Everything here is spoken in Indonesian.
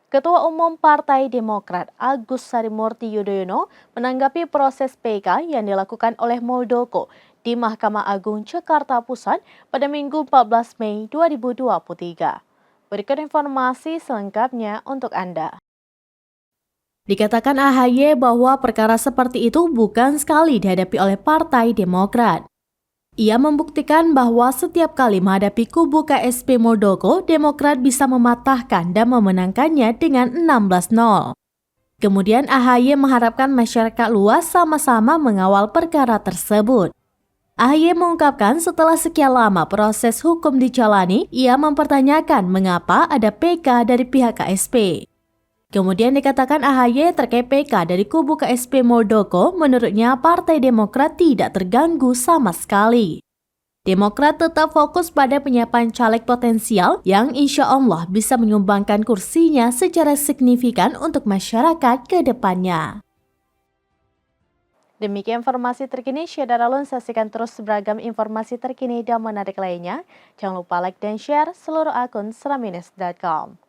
Ketua Umum Partai Demokrat Agus Harimurti Yudhoyono menanggapi proses PK yang dilakukan oleh Muldoko di Mahkamah Agung Jakarta Pusat pada Minggu 14 Mei 2023. Berikut informasi selengkapnya untuk Anda. Dikatakan AHY bahwa perkara seperti itu bukan sekali dihadapi oleh Partai Demokrat. Ia membuktikan bahwa setiap kali menghadapi kubu KSP Muldoko, Demokrat bisa mematahkan dan memenangkannya dengan 16-0. Kemudian AHY mengharapkan masyarakat luas sama-sama mengawal perkara tersebut. AHY mengungkapkan setelah sekian lama proses hukum dijalani, ia mempertanyakan mengapa ada PK dari pihak KSP. Kemudian dikatakan AHY terkait PK dari kubu KSP Muldoko, menurutnya Partai Demokrat tidak terganggu sama sekali. Demokrat tetap fokus pada penyiapan caleg potensial yang insya Allah bisa menyumbangkan kursinya secara signifikan untuk masyarakat ke depannya. Demikian informasi terkini, Syedara Alun, saksikan terus beragam informasi terkini dan menarik lainnya. Jangan lupa like dan share seluruh akun seramines.com.